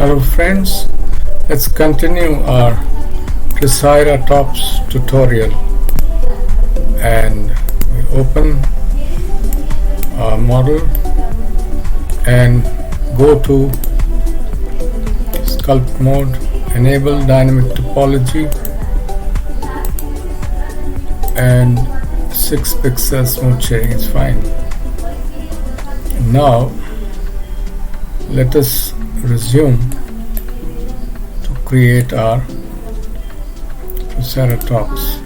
Hello friends, let's continue our Triceratops tutorial, and we open our model and go to sculpt mode, enable dynamic topology, and 6 pixels smooth shading is fine. Now let us resume to create our Triceratops.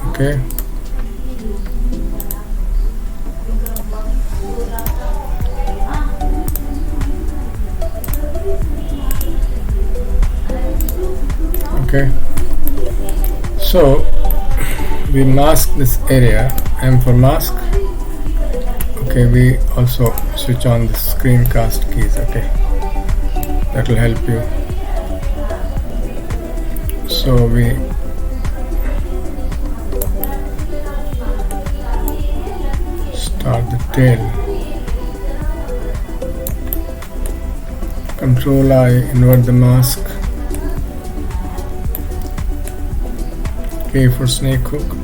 Okay. Okay. So we mask this area. M for mask. Okay, we also switch on the screencast keys. Okay, that will help you. So we start the tail. Control I, invert the mask. K for snake hook.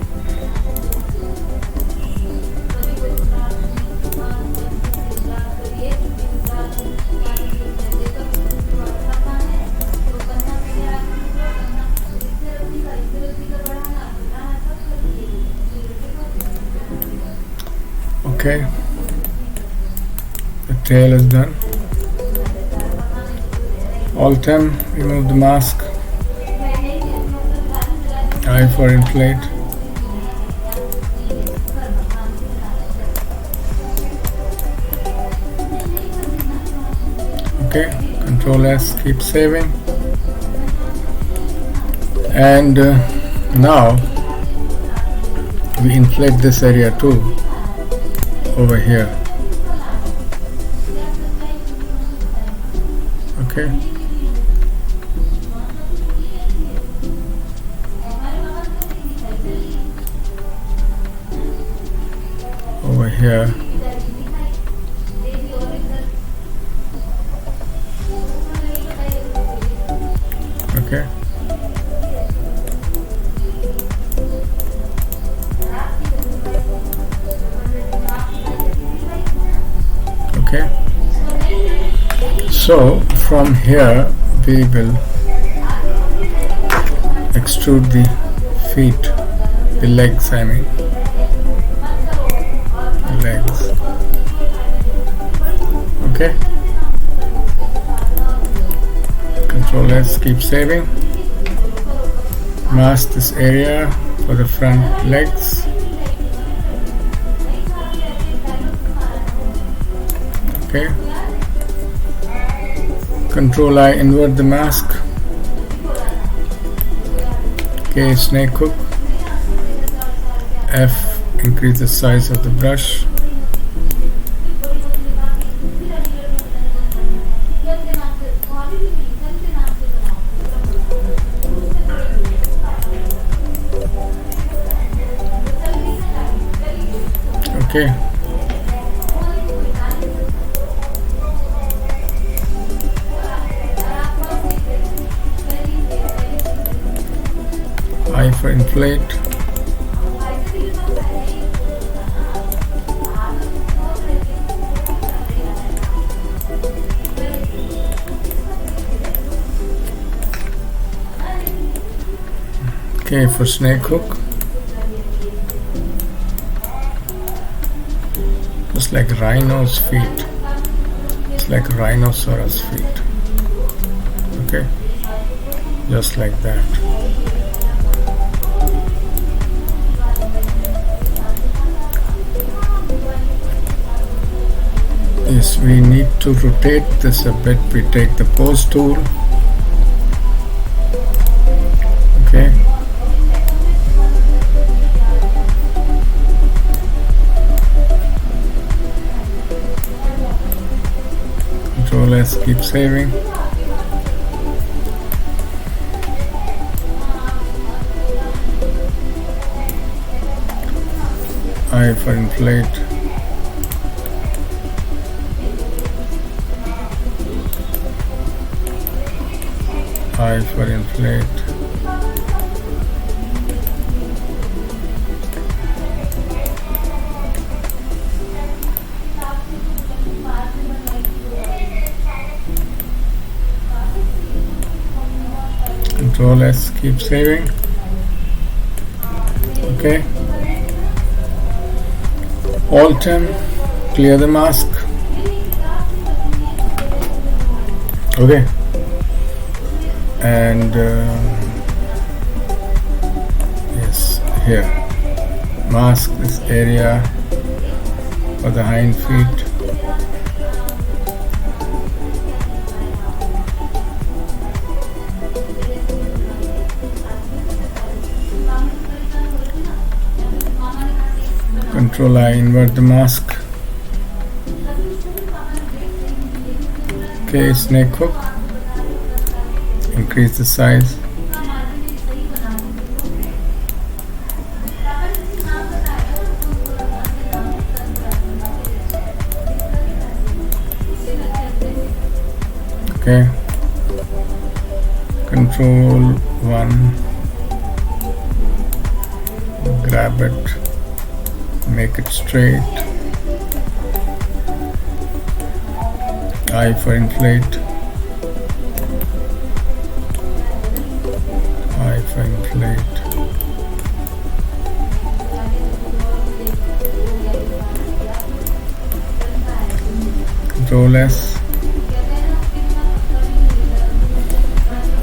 Okay, the tail is done. Alt M, remove the mask. I for inflate. Okay, Control S, keep saving. And now we inflate this area too. Over here. Okay. Over here. Okay. Okay, so from here we will extrude the feet, the legs, I mean legs. Okay, Control S, keep saving. Mask this area for the front legs. Okay. Control I, invert the mask. K, snake hook. F, increase the size of the brush. Okay. I for inflate. K for snake hook. Just like rhino's feet. It's like rhinoceros feet. Okay, just like that. Yes, we need to rotate this a bit. We take the pose tool. Okay. Control S, keep saving. I for inflate. I for inflate. Control S, keep saving. Okay. Alt M, clear the mask. Okay. And yes, here. Mask this area for the hind feet. Control I, invert the mask. Okay, snake hook. Increase the size. Okay. Control 1. Grab it. Make it straight. I for inflate. I for inflate. Control S.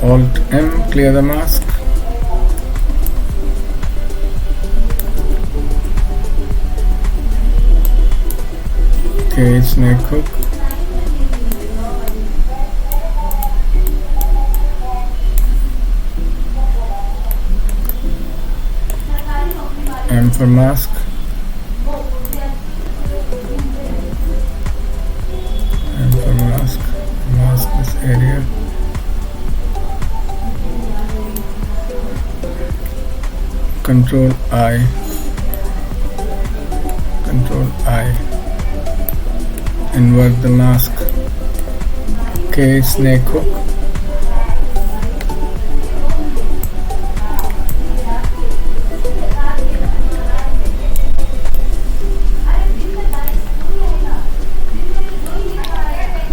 Alt M, clear the mask. Okay, snake hook. M for mask. M for mask. Mask this area. Control I. Control I. Invert the mask. Okay, snake hook.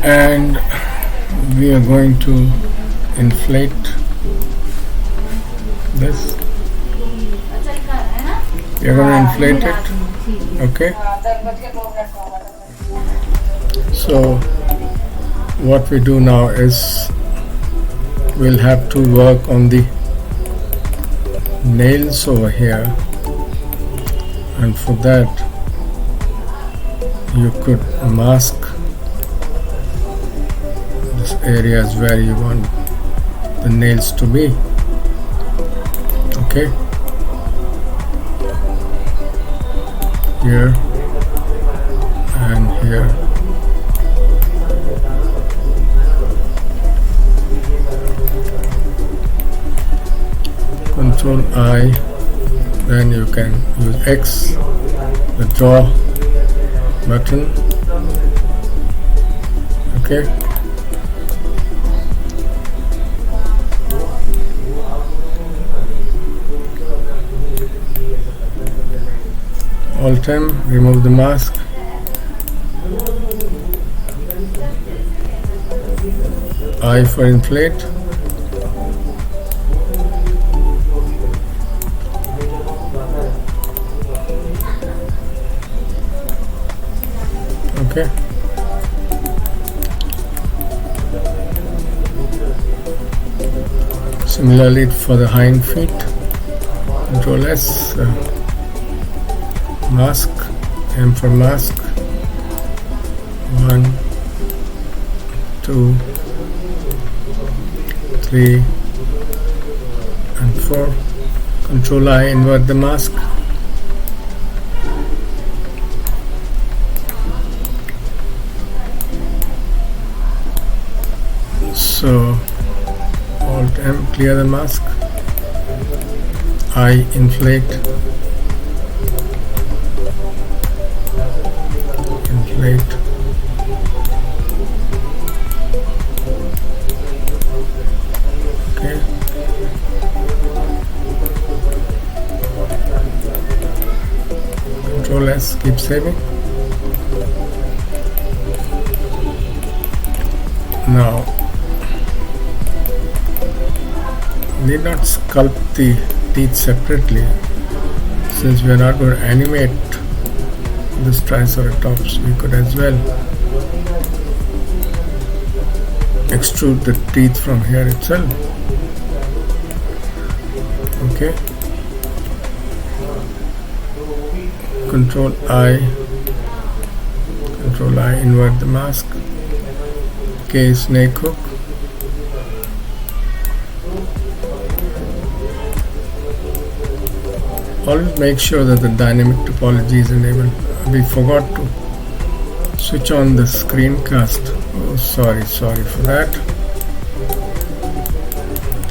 And we are going to inflate this. We are going to inflate it. Okay. So what we do now is we'll have to work on the nails over here, and for that you could mask this areas where you want the nails to be. Okay, here and here. Control I, then you can use X, the draw button. Okay. Alt M, remove the mask. I for inflate. Okay. Similarly for the hind feet. Control S, mask, M for mask. 1, 2, 3 and 4. Control I, invert the mask. So Alt M, clear the mask. I inflate. Inflate. Okay. Control S, keep saving. Now, need not sculpt the teeth separately, since we are not going to animate this Triceratops. We could as well extrude the teeth from here itself. Okay. Control I, invert the mask. K, snake hook. Always make sure that the dynamic topology is enabled. We forgot to switch on the screencast. Oh, sorry for that.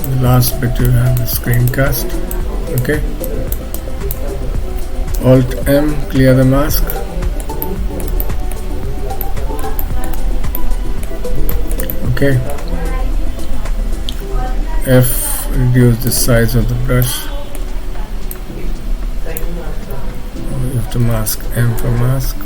The last bit you have the screencast. Okay. Alt M, clear the mask. Okay. F, reduce the size of the brush. You have to mask, M for mask.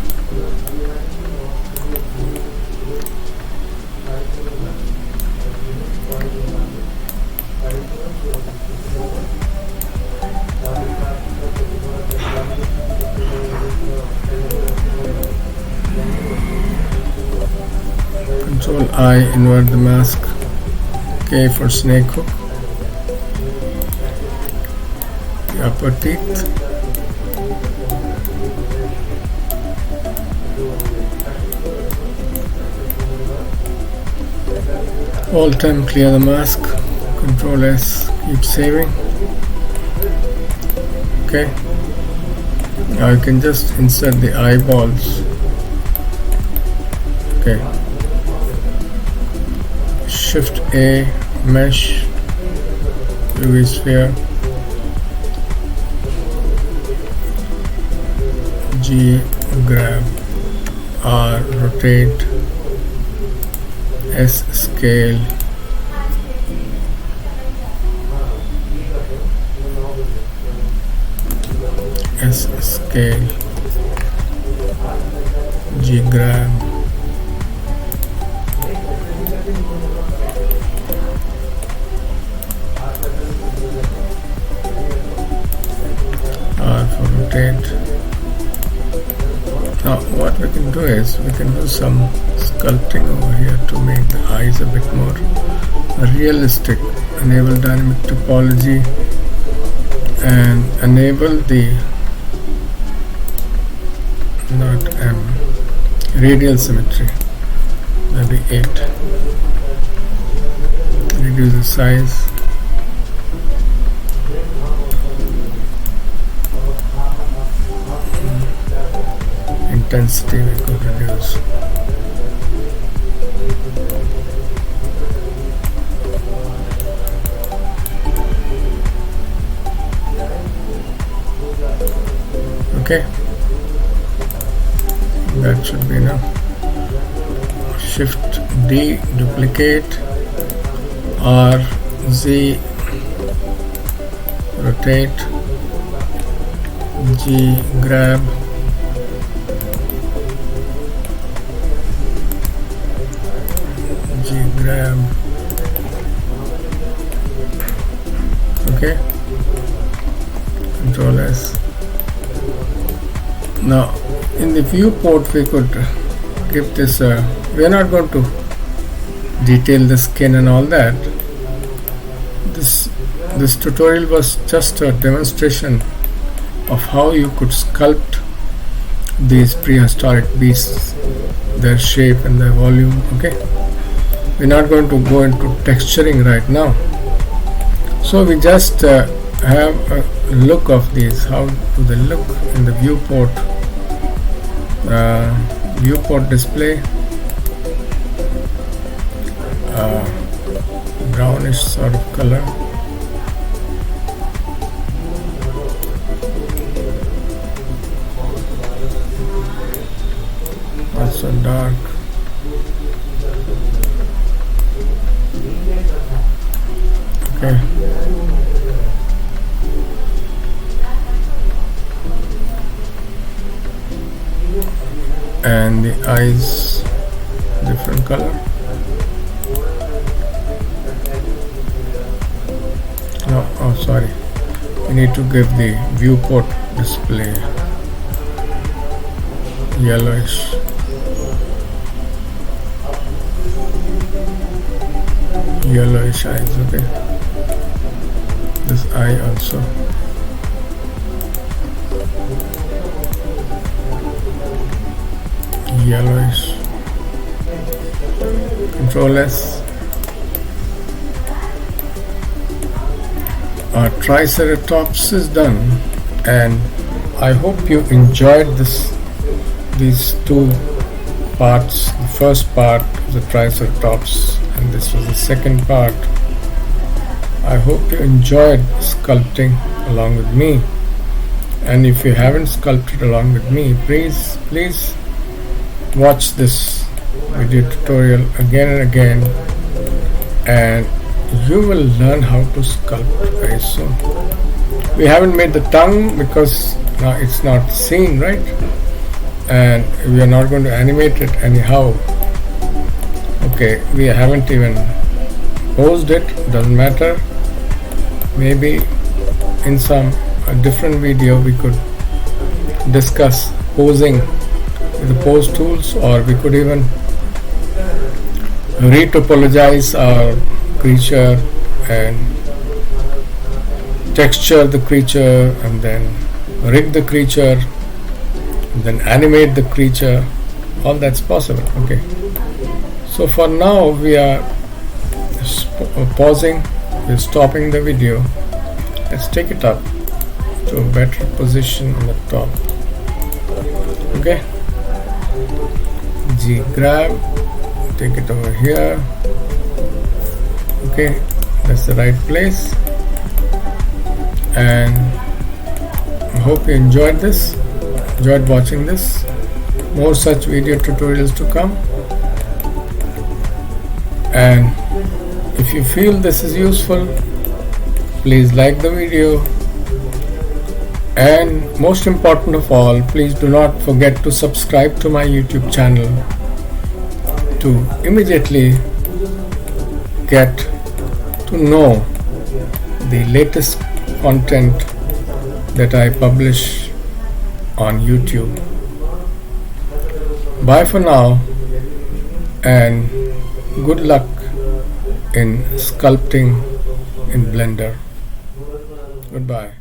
Control I, invert the mask. K for snake hook. The upper teeth. Alt M, clear the mask. Control S, keep saving. Okay. Now you can just insert the eyeballs. Okay. Shift A, mesh, UV sphere. G, grab. R, rotate. S, scale. S, scale. G, grab. R for rotate. Now what we can do is we can do some sculpting over here to make the eyes a bit more realistic. Enable dynamic topology and enable the not M, radial symmetry, maybe 8. Reduce the size. Intensity we could reduce. Okay, that should be enough. Shift D, duplicate. R, Z, rotate. G, grab. G, grab. Okay. Control S. Now in the viewport we could give this we are not going to detail the skin and all that. This tutorial was just a demonstration of how you could sculpt these prehistoric beasts, their shape and their volume. Okay, we're not going to go into texturing right now, so we just have a look of these. How do they look in the viewport? Viewport display, brownish sort of color. Also dark. Okay. and the eyes different color. No, oh sorry, we need to give the viewport display yellowish. Yellowish eyes, okay. This eye also. Yellowish. Control S. Our Triceratops is done, and I hope you enjoyed these two parts. The first part of the Triceratops, and this was the second part. I hope you enjoyed sculpting along with me, and if you haven't sculpted along with me, please watch this video tutorial again and again, and you will learn how to sculpt very soon. We haven't made the tongue because now it's not seen, right? And we are not going to animate it anyhow. Okay, we haven't even posed it, doesn't matter. Maybe in some different video we could discuss posing with the pose tools, or we could even retopologize our creature and texture the creature, and then rig the creature, and then animate the creature. All that's possible. Okay, so for now we are pausing, we're stopping the video. Let's take it up to a better position on the top. Okay, G grab, take it over here. Okay, that's the right place, and I hope you enjoyed watching this. More such video tutorials to come, and if you feel this is useful, please like the video, and most important of all, please do not forget to subscribe to my YouTube channel to immediately get to know the latest content that I publish on YouTube. Bye for now, and good luck in sculpting in Blender. Goodbye.